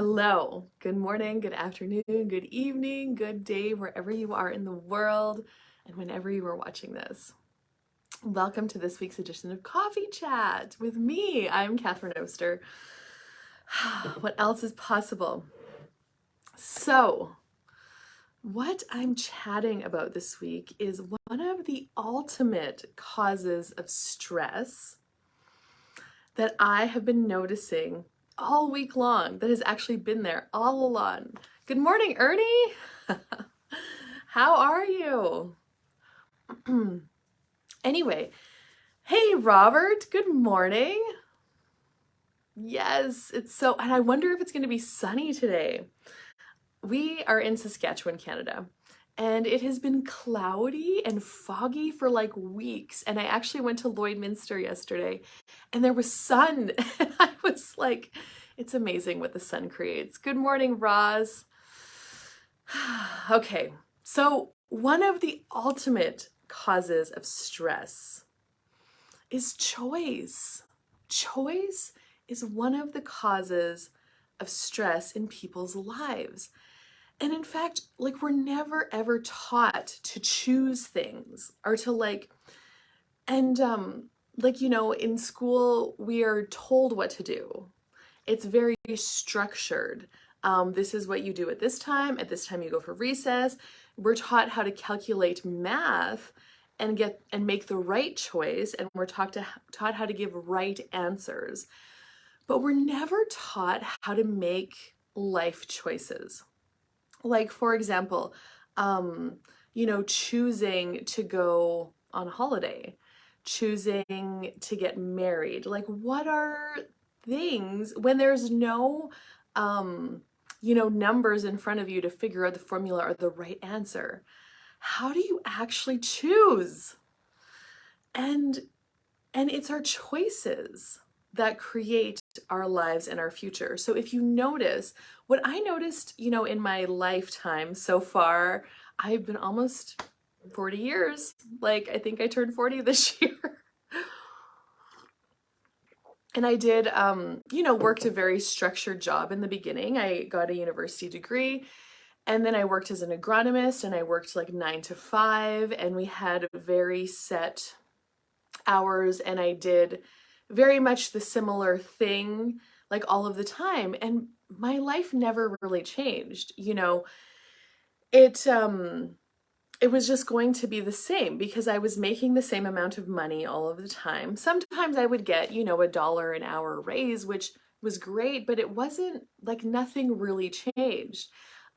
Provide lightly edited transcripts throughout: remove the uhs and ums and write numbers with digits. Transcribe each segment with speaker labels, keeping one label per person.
Speaker 1: Hello, good morning, good afternoon, good evening, good day, wherever you are in the world and whenever you are watching this. Welcome to this week's edition of Coffee Chat with me. I'm Catherine Oster. What else is possible? So, what I'm chatting about this week is one of the ultimate causes of stress that I have been noticing all week long, that has actually been there all along. Good morning, Ernie. How are you? Anyway, hey, Robert, good morning. Yes, and I wonder if it's going to be sunny today. We are in Saskatchewan, Canada, and it has been cloudy and foggy for like weeks. And I actually went to Lloydminster yesterday and there was sun. And I was like, it's amazing what the sun creates. Good morning, Roz. Okay, so one of the ultimate causes of stress is choice. Choice is one of the causes of stress in people's lives. And in fact, like we're never ever taught to choose things or to in school we are told what to do. It's very structured. This is what you do at this time you go for recess. We're taught how to calculate math and make the right choice, and we're taught how to give right answers. But we're never taught how to make life choices. Like, for example, choosing to go on holiday, choosing to get married. Like, what are things when there's no, numbers in front of you to figure out the formula or the right answer? How do you actually choose? And it's our choices that create our lives and our future. So if you notice, what I noticed, in my lifetime so far, I've been almost 40 years. Like, I think I turned 40 this year. And I did, worked a very structured job in the beginning. I got a university degree, and then I worked as an agronomist, and I worked like 9 to 5, and we had very set hours, and I did very much the similar thing like all of the time, and my life never really changed. It was just going to be the same because I was making the same amount of money all of the time. Sometimes I would get, $1 an hour raise, which was great, but it wasn't like nothing really changed.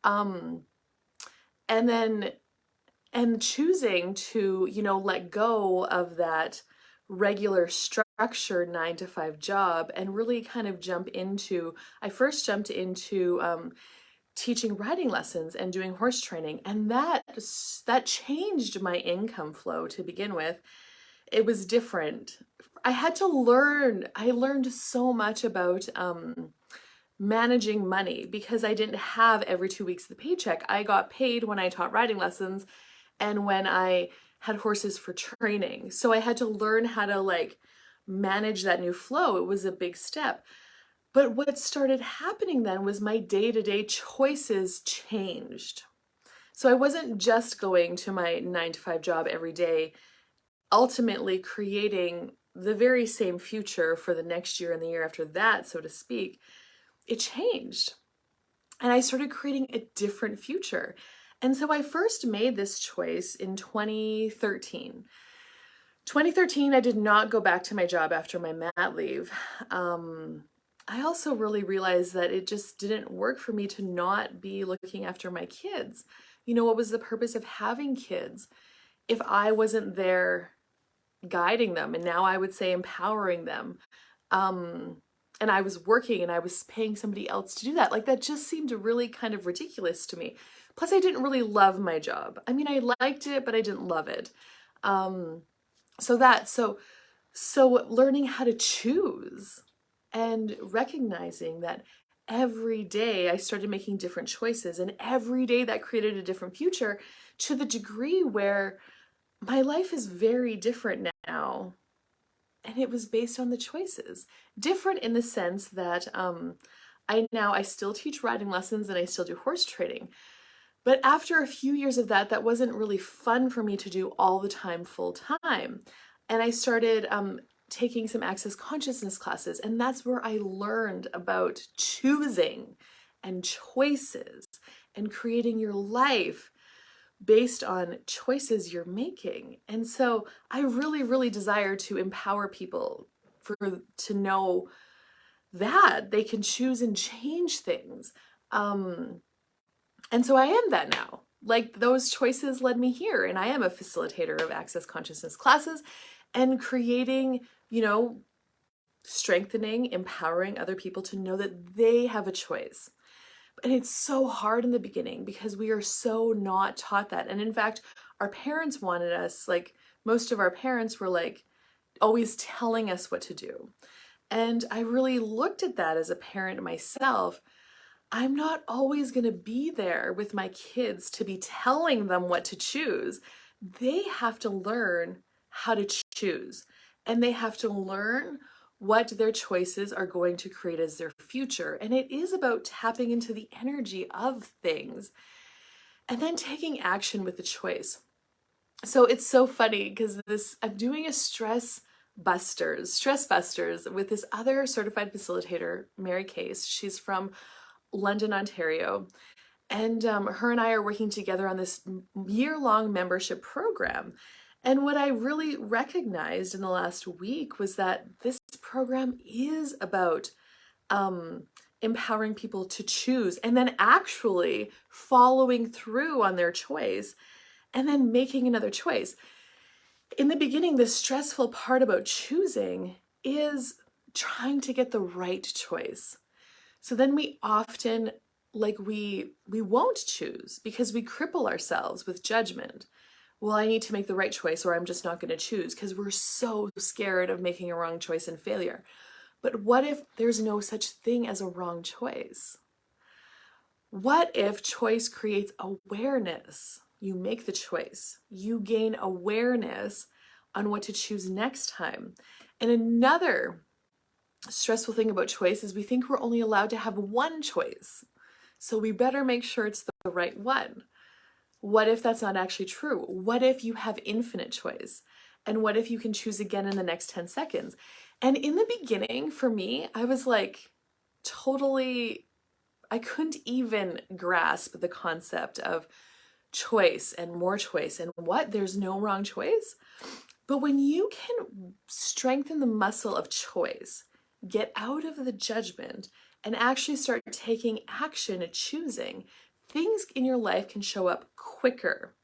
Speaker 1: And choosing to, let go of that regular structured 9 to 5 job and really kind of I first jumped into teaching riding lessons and doing horse training. And that changed my income flow to begin with. It was different. I learned so much about managing money because I didn't have every 2 weeks the paycheck. I got paid when I taught riding lessons and when I had horses for training. So I had to learn how to manage that new flow. It was a big step. But what started happening then was my day-to-day choices changed. So I wasn't just going to my 9 to 5 job every day, ultimately creating the very same future for the next year and the year after that, so to speak. It changed. And I started creating a different future. And so I first made this choice in 2013. 2013, I did not go back to my job after my mat leave. I also really realized that it just didn't work for me to not be looking after my kids. What was the purpose of having kids if I wasn't there guiding them, and now I would say empowering them? And I was working and I was paying somebody else to do that. Like, that just seemed really kind of ridiculous to me. Plus, I didn't really love my job. I mean, I liked it, but I didn't love it. So learning how to choose and recognizing that every day I started making different choices, and every day that created a different future, to the degree where my life is very different now. And it was based on the choices. Different in the sense that I still teach riding lessons and I still do horse trading. But after a few years of that, that wasn't really fun for me to do all the time, full time. And I started taking some access consciousness classes, and that's where I learned about choosing and choices and creating your life based on choices you're making. And so I really, really desire to empower people to know that they can choose and change things. And so I am that now. Like those choices led me here, and I am a facilitator of access consciousness classes and creating, strengthening, empowering other people to know that they have a choice. And it's so hard in the beginning because we are so not taught that. And in fact, our parents wanted us, like most of our parents were like always telling us what to do. And I really looked at that as a parent myself. I'm not always going to be there with my kids to be telling them what to choose. They have to learn how to choose, and they have to learn what their choices are going to create as their future. And it is about tapping into the energy of things and then taking action with the choice. So it's so funny because I'm doing a stress busters with this other certified facilitator, Mary Case. She's from London, Ontario. And her and I are working together on this year-long membership program. And what I really recognized in the last week was that this program is about empowering people to choose and then actually following through on their choice and then making another choice. In the beginning, the stressful part about choosing is trying to get the right choice. So then we often, we won't choose because we cripple ourselves with judgment. Well, I need to make the right choice or I'm just not going to choose because we're so scared of making a wrong choice and failure. But what if there's no such thing as a wrong choice? What if choice creates awareness? You make the choice. You gain awareness on what to choose next time. And another stressful thing about choice is we think we're only allowed to have one choice. So we better make sure it's the right one. What if that's not actually true? What if you have infinite choice? And what if you can choose again in the next 10 seconds? And in the beginning, for me, I was like I couldn't even grasp the concept of choice and more choice and there's no wrong choice. But when you can strengthen the muscle of choice, get out of the judgment, and actually start taking action and choosing, things in your life can show up quicker.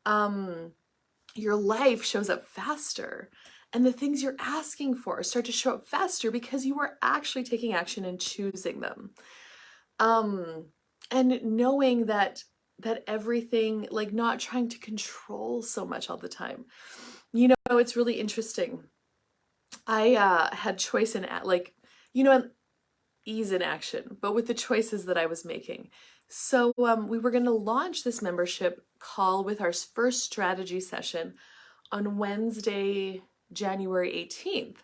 Speaker 1: Your life shows up faster. And the things you're asking for start to show up faster because you are actually taking action and choosing them. And knowing that everything, like not trying to control so much all the time. It's really interesting. I had choice in ease in action, but with the choices that I was making. So we were going to launch this membership call with our first strategy session on Wednesday, January 18th.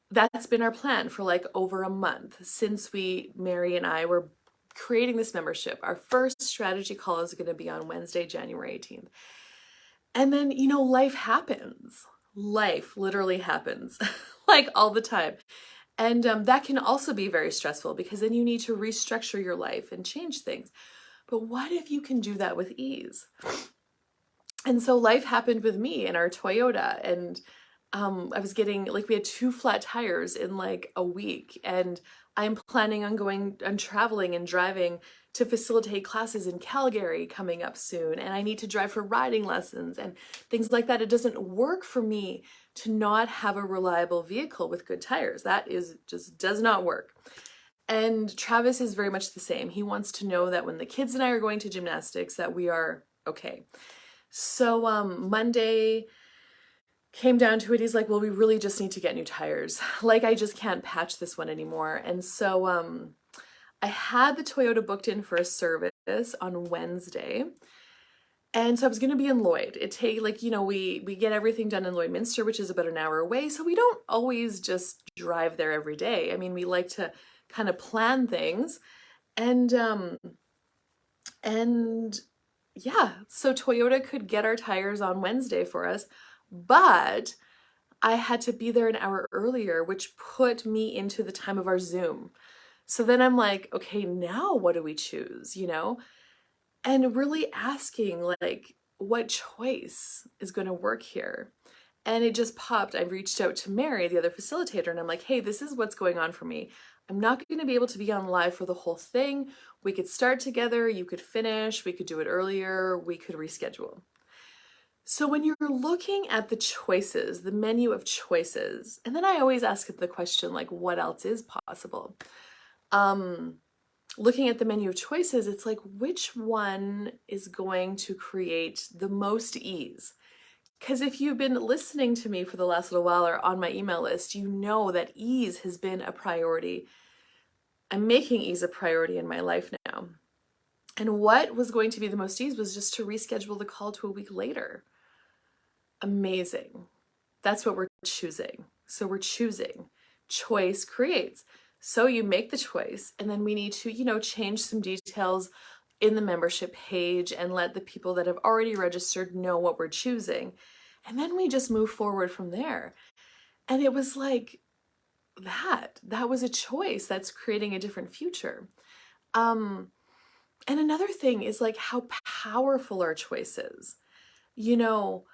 Speaker 1: That's been our plan for like over a month since Mary and I were creating this membership. Our first strategy call is going to be on Wednesday, January 18th. And then, life happens. Life literally happens like all the time. And that can also be very stressful because then you need to restructure your life and change things. But what if you can do that with ease? And so life happened with me in our Toyota, and I was getting, we had 2 flat tires in like a week, and I'm planning on traveling and driving to facilitate classes in Calgary coming up soon, and I need to drive for riding lessons and things like that. It doesn't work for me to not have a reliable vehicle with good tires. That just does not work. And Travis is very much the same. He wants to know that when the kids and I are going to gymnastics that we are okay. So Monday came down to it. He's like, well, we really just need to get new tires. I just can't patch this one anymore. And so I had the Toyota booked in for a service on Wednesday. And so I was going to be in Lloyd. We get everything done in Lloydminster, which is about an hour away. So we don't always just drive there every day. I mean, we like to kind of plan things. And and yeah, so Toyota could get our tires on Wednesday for us, but I had to be there an hour earlier, which put me into the time of our Zoom. So then I'm like, okay, now what do we choose, you know? And really asking, like, what choice is going to work here? And it just popped. I reached out to Mary, the other facilitator, and I'm like, hey, this is what's going on for me. I'm not going to be able to be on live for the whole thing. We could start together, you could finish, we could do it earlier, we could reschedule. So when you're looking at the choices, the menu of choices, and then I always ask the question, like, what else is possible? Looking at the menu of choices, it's like, which one is going to create the most ease? Because if you've been listening to me for the last little while or on my email list, you know that ease has been a priority. I'm making ease a priority in my life now. And what was going to be the most ease was just to reschedule the call to a week later. Amazing. That's what we're choosing. So we're choosing. Choice creates. So you make the choice, and then we need to, you know, change some details in the membership page and let the people that have already registered know what we're choosing. And then we just move forward from there. And it was like that was a choice that's creating a different future. And another thing is like how powerful our choice is. You know,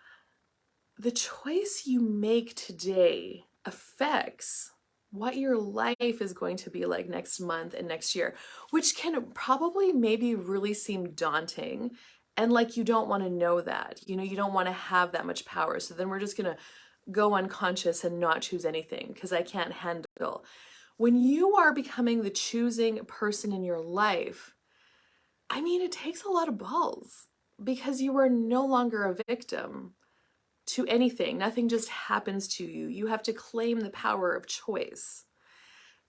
Speaker 1: the choice you make today affects what your life is going to be like next month and next year, which can probably maybe really seem daunting. And like, you don't want to know that, you know, you don't want to have that much power. So then we're just going to go unconscious and not choose anything because I can't handle. When you are becoming the choosing person in your life, I mean, it takes a lot of balls because you are no longer a victim to anything. Nothing just happens to you. You have to claim the power of choice,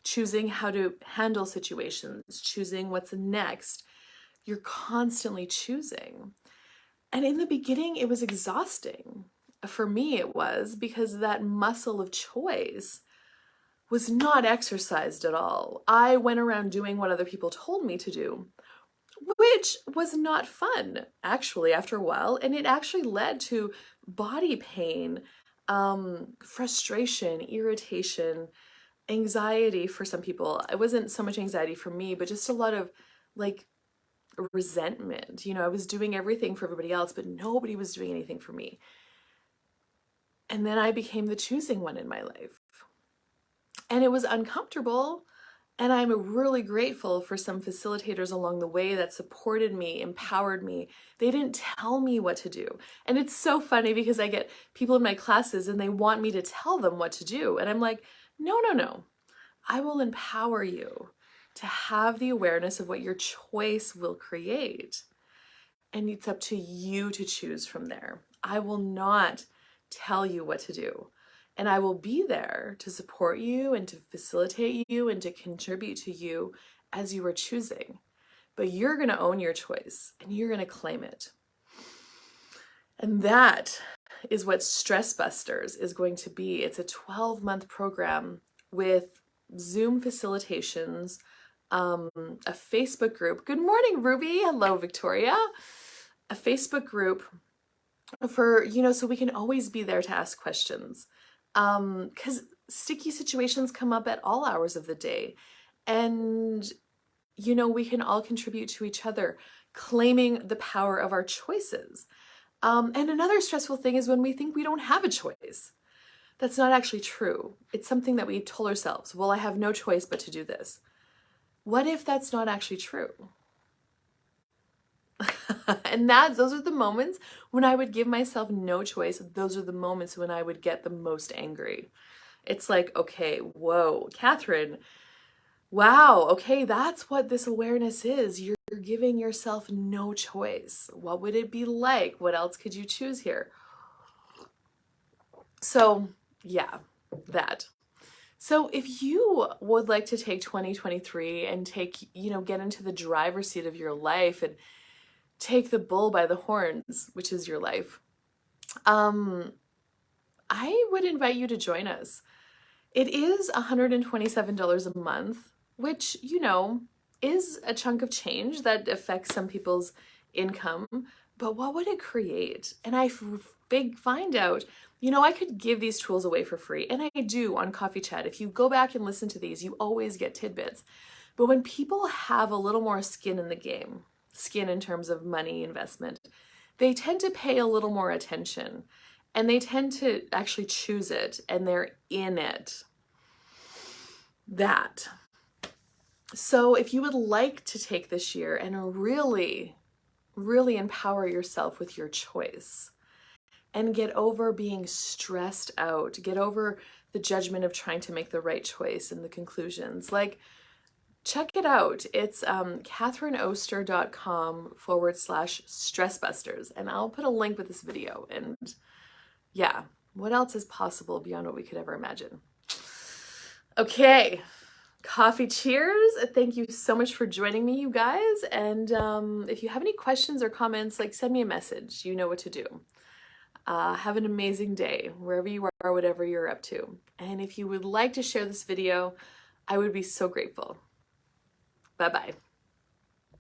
Speaker 1: choosing how to handle situations, choosing what's next. You're constantly choosing. And in the beginning, it was exhausting. For me, it was because that muscle of choice was not exercised at all. I went around doing what other people told me to do, which was not fun, actually, after a while. And it actually led to body pain, frustration, irritation, anxiety for some people. It wasn't so much anxiety for me, but just a lot of like resentment. You know, I was doing everything for everybody else, but nobody was doing anything for me. And then I became the choosing one in my life. And it was uncomfortable. And I'm really grateful for some facilitators along the way that supported me, empowered me. They didn't tell me what to do. And it's so funny because I get people in my classes and they want me to tell them what to do. And I'm like, no, no, no. I will empower you to have the awareness of what your choice will create. And it's up to you to choose from there. I will not tell you what to do. And I will be there to support you and to facilitate you and to contribute to you as you are choosing. But you're going to own your choice and you're going to claim it. And that is what Stress Busters is going to be. It's a 12-month program with Zoom facilitations, a Facebook group. Good morning, Ruby. Hello, Victoria. A Facebook group for, you know, so we can always be there to ask questions. Because sticky situations come up at all hours of the day. And, you know, we can all contribute to each other, claiming the power of our choices. And another stressful thing is when we think we don't have a choice. That's not actually true. It's something that we told ourselves, well, I have no choice but to do this. What if that's not actually true? And those are the moments when I would give myself no choice. Those are the moments when I would get the most angry. It's like, okay, whoa, Catherine, wow, okay, that's what this awareness is. You're giving yourself no choice. What would it be like? What else could you choose here? So, yeah, that. So if you would like to take 2023 and take, you know, get into the driver's seat of your life and take the bull by the horns, which is your life, I would invite you to join us. It is $127 a month. which, you know, is a chunk of change that affects some people's income, but what would it create? And I find out, you know, I could give these tools away for free, and I do on Coffee Chat. If you go back and listen to these, you always get tidbits. But when people have a little more skin in the game, skin in terms of money investment, they tend to pay a little more attention, and they tend to actually choose it, and they're in it. That. So if you would like to take this year and really, really empower yourself with your choice and get over being stressed out, get over the judgment of trying to make the right choice and the conclusions, like, check it out. It's katherineoster.com/stressbusters. And I'll put a link with this video. And yeah, what else is possible beyond what we could ever imagine? Okay. Coffee cheers. Thank you so much for joining me, you guys. And if you have any questions or comments, like, send me a message. You know what to do. Have an amazing day, wherever you are, whatever you're up to. And if you would like to share this video, I would be so grateful. Bye-bye.